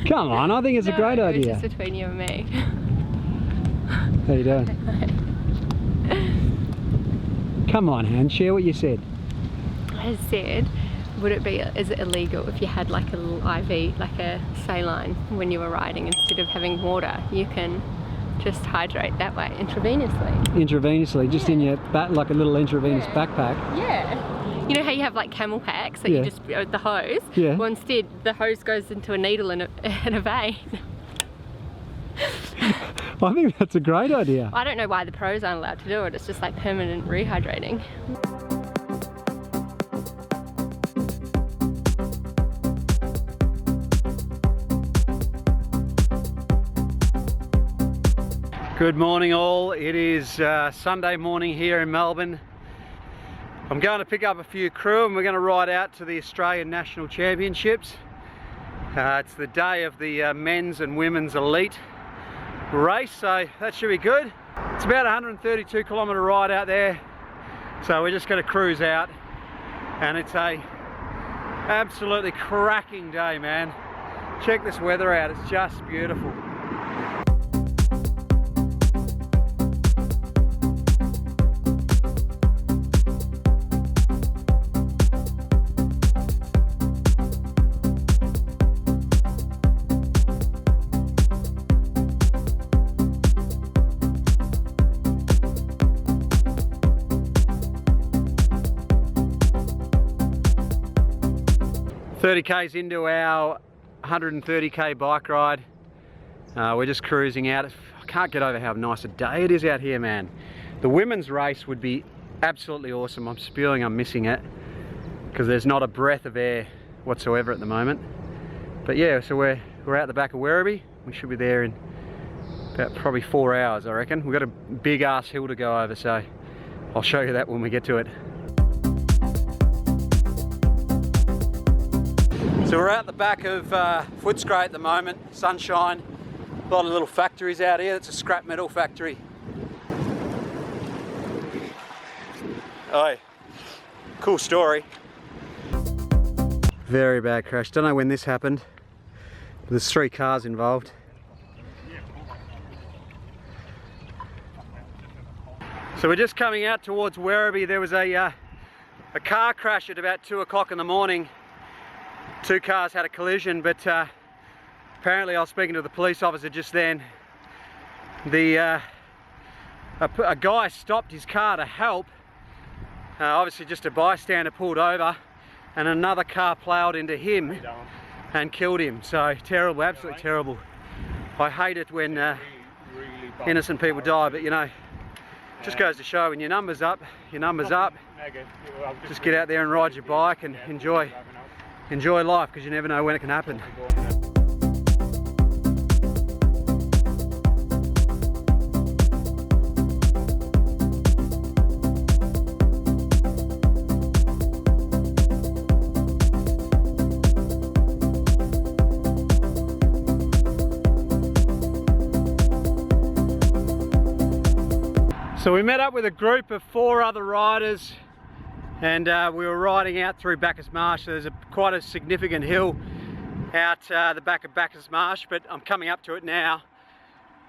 Come on, I think it's a great idea. It's just between you and me. How you doing? Come on, Han, share what you said. I said, is it illegal if you had like a little IV, like a saline, when you were riding, instead of having water? You can just hydrate that way, intravenously. Intravenously, just in your back, like a little intravenous backpack. Yeah. You know how you have like camel packs that you just, the hose? Yeah. Well, instead the hose goes into a needle in a vein. I think that's a great idea. I don't know why the pros aren't allowed to do it. It's just like permanent rehydrating. Good morning all, it is Sunday morning here in Melbourne. I'm going to pick up a few crew and we're going to ride out to the Australian National Championships. It's the day of the men's and women's elite race, so that should be good. It's about a 132 kilometre ride out there, so we're just going to cruise out, and it's a absolutely cracking day, man. Check this weather out, it's just beautiful. K's into our 130k bike ride. We're just cruising out. I can't get over how nice a day it is out here, man. The women's race would be absolutely awesome. I'm spewing, I'm missing it, because there's not a breath of air whatsoever at the moment. But yeah, so we're out the back of Werribee. We should be there in about probably 4 hours, I reckon. We've got a big ass hill to go over, so I'll show you that when we get to it. So we're out the back of Footscray at the moment, sunshine, a lot of little factories out here. It's a scrap metal factory. Oh, cool story. Very bad crash, don't know when this happened. There's 3 cars involved. So we're just coming out towards Werribee. There was a car crash at about 2 o'clock in the morning. 2 cars had a collision, but apparently I was speaking to the police officer just then. A guy stopped his car to help. Obviously just a bystander pulled over, and another car ploughed into him and killed him. So terrible, absolutely terrible. I hate it when innocent people die, but you know, just goes to show when your number's up, your number's up. Just get out there and ride your bike and enjoy life, because you never know when it can happen. So we met up with a group of 4 other riders, and we were riding out through Bacchus Marsh. So there's quite a significant hill out the back of Bacchus Marsh, but I'm coming up to it now.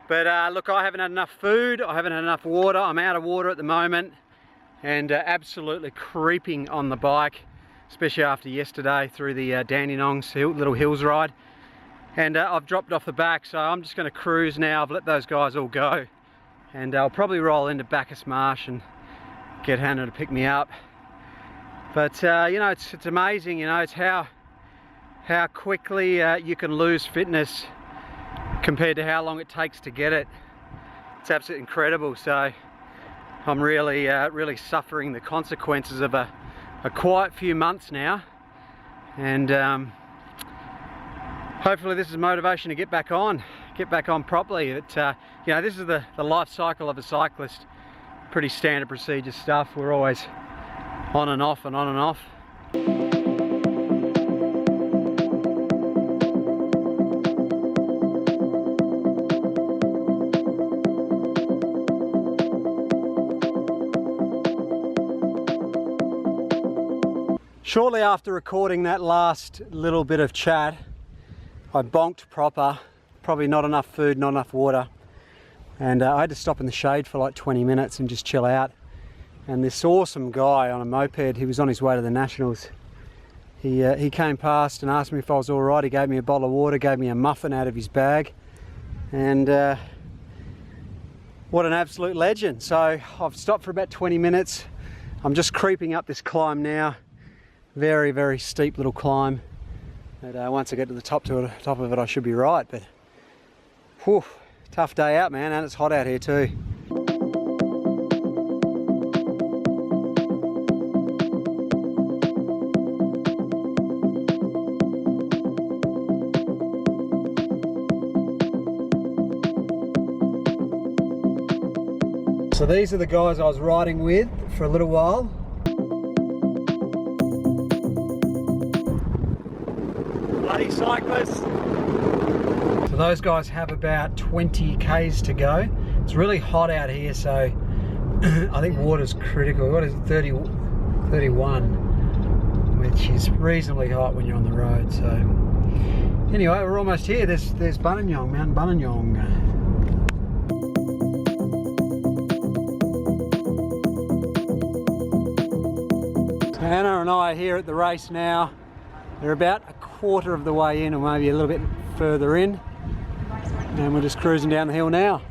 But look, I haven't had enough food, I haven't had enough water, I'm out of water at the moment, and absolutely creeping on the bike, especially after yesterday through the Dandenongs little hills ride. And I've dropped off the back, so I'm just going to cruise now. I've let those guys all go, and I'll probably roll into Bacchus Marsh and get Hannah to pick me up. But you know, it's amazing, you know, it's how quickly you can lose fitness compared to how long it takes to get it. It's absolutely incredible. So I'm really suffering the consequences of a quite few months now, and hopefully this is motivation to get back on properly. You know, this is the life cycle of a cyclist. Pretty standard procedure stuff. We're always on and off and on and off. Shortly after recording that last little bit of chat, I bonked proper, probably not enough food, not enough water. And I had to stop in the shade for like 20 minutes and just chill out. And this awesome guy on a moped, he was on his way to the Nationals. He came past and asked me if I was all right. He gave me a bottle of water, gave me a muffin out of his bag. And what an absolute legend. So I've stopped for about 20 minutes. I'm just creeping up this climb now. Very, very steep little climb. But once I get to the top of it, I should be right. But whew, tough day out, man, and it's hot out here too. So these are the guys I was riding with for a little while. Bloody cyclists. So those guys have about 20 k's to go. It's really hot out here, so I think water's critical. What is it, 31, which is reasonably hot when you're on the road. So anyway, we're almost here. There's Buninyong, Mount Buninyong. Anna and I are here at the race now. They're about a quarter of the way in, or maybe a little bit further in, and we're just cruising down the hill now.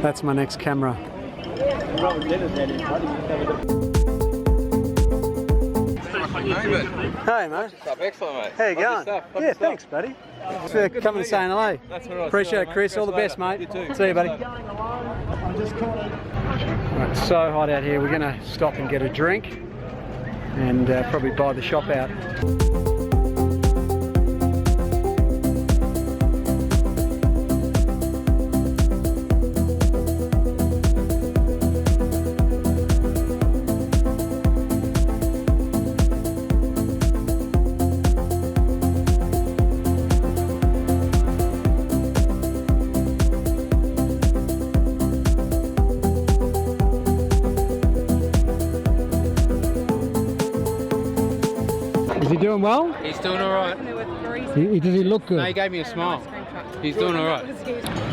That's my next camera. Hey mate. What's up? Excellent, mate. How you going? Yeah, thanks buddy. Thanks for coming and saying hello. That's all right. Appreciate it, Chris. All the best, mate. You too. See you, buddy. Right, it's so hot out here. We're going to stop and get a drink and probably buy the shop out. Is he doing well? He's doing all right. Does he look good? No, he gave me a smile. He's doing all right.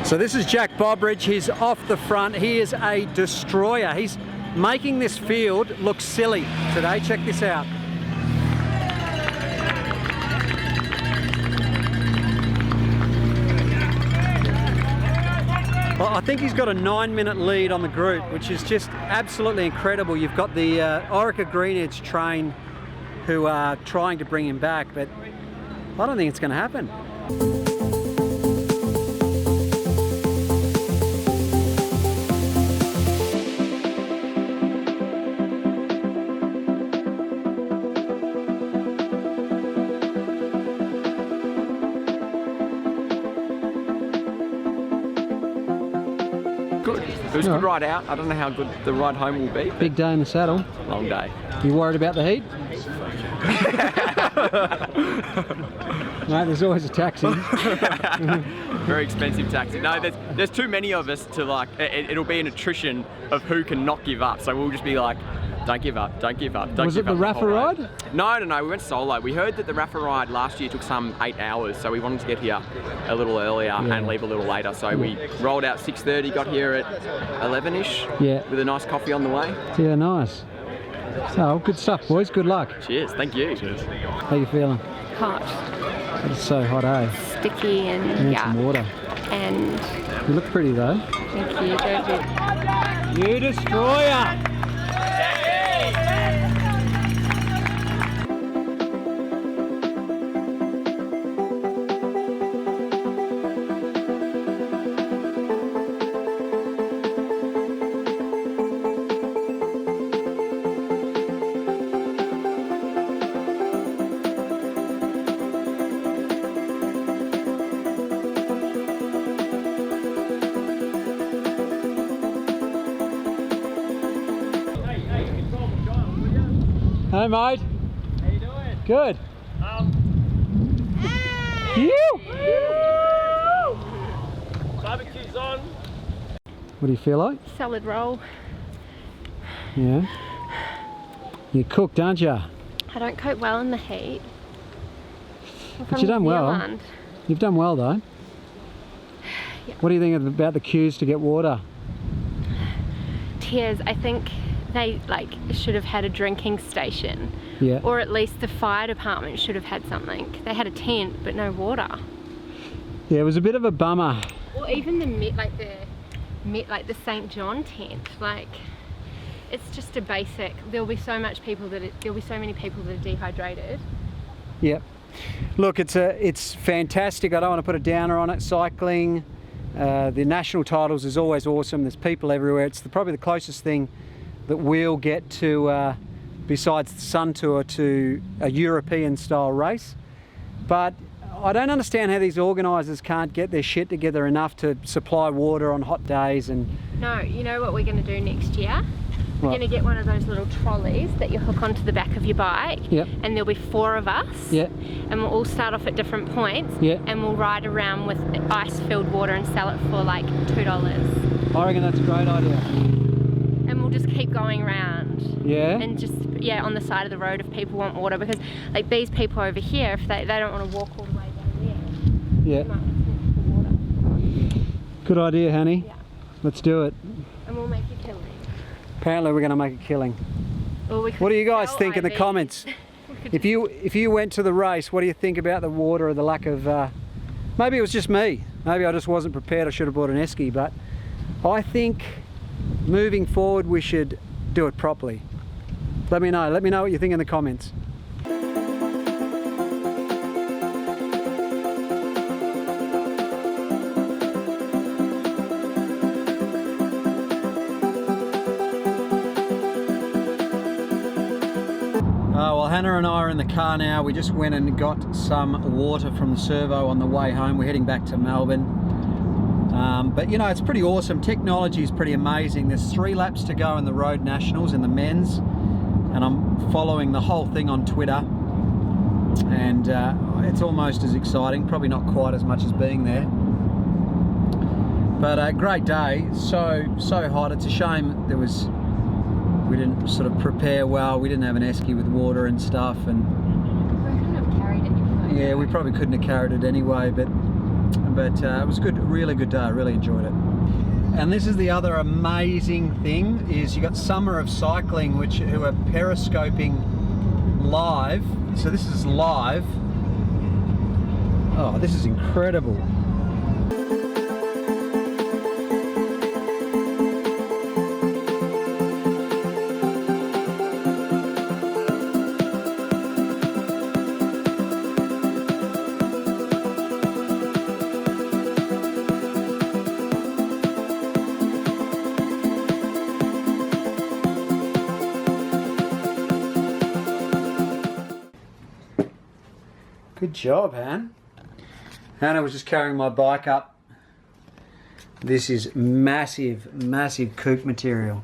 So this is Jack Bobridge. He's off the front. He is a destroyer. He's making this field look silly today. Check this out. Well, I think he's got a 9-minute lead on the group, which is just absolutely incredible. You've got the Orica Green Edge train who are trying to bring him back, but I don't think it's going to happen. Good. It was a good ride out. I don't know how good the ride home will be. Big day in the saddle. Long day. You worried about the heat? Mate, there's always a taxi. Very expensive taxi. No, there's too many of us to like, it'll be an attrition of who can not give up. So we'll just be like, don't give up, don't give up, don't Was give it up. the Rafa ride? No, we went solo. We heard that the Rafa ride last year took some 8 hours, so we wanted to get here a little earlier and leave a little later. So we rolled out 6:30, got here at 11ish with a nice coffee on the way. Yeah, nice. So, good stuff, boys. Good luck. Cheers, thank you. Cheers. How you feeling? Hot, It's so hot, eh? sticky, and And some water. And You look pretty, though. thank you. Don't do You destroyer! Hey mate. How you doing? Good. Barbecue's on. What do you feel like? Salad roll. Yeah. You cooked, aren't you? I don't cope well in the heat. But you've done well. Zealand. You've done well though. Yeah. What do you think about the queues to get water? Tears. I think they should have had a drinking station. Yeah. Or at least the fire department should have had something. They had a tent but no water. Yeah, it was a bit of a bummer. Or even the St. John tent. It's just a basic. There'll be so many people that are dehydrated. Yep. Look, it's fantastic. I don't want to put a downer on it. Cycling, the national titles is always awesome. There's people everywhere. It's probably the closest thing that we'll get to, besides the Sun Tour, to a European style race. But I don't understand how these organisers can't get their shit together enough to supply water on hot days. And no, you know what we're going to do next year? We're going to get one of those little trolleys that you hook onto the back of your bike. Yep. And there'll be 4 of us. Yep. And we'll all start off at different points. Yep. And we'll ride around with ice-filled water and sell it for like $2. I reckon that's a great idea. And we'll just keep going around. Yeah. And just, on the side of the road if people want water. Because like these people over here, if they don't want to walk all the way down there. Yeah. They might want water. Good idea, honey. Yeah. Let's do it. And we'll make a killing. Apparently we're going to make a killing. Well, what do you guys think in the comments? If you went to the race, what do you think about the water or the lack of... maybe it was just me. Maybe I just wasn't prepared. I should have bought an esky. But I think moving forward we should do it properly. Let me know. Let me know what you think in the comments. Well, Hannah and I are in the car now. We just went and got some water from the servo on the way home. We're heading back to Melbourne. But you know, it's pretty awesome. Technology is pretty amazing. There's 3 laps to go in the Road Nationals in the men's, and I'm following the whole thing on Twitter. And it's almost as exciting, probably not quite as much as being there. But a great day. So hot. It's a shame we didn't sort of prepare well. We didn't have an esky with water and stuff, and we couldn't have carried it anyway. Yeah, we probably couldn't have carried it anyway, but it was good, really good day. I really enjoyed it. And this is the other amazing thing, is you got Summer of Cycling, who are periscoping live. So this is live. Oh, this is incredible. Good job, Han. Hannah was just carrying my bike up. This is massive, massive kook material.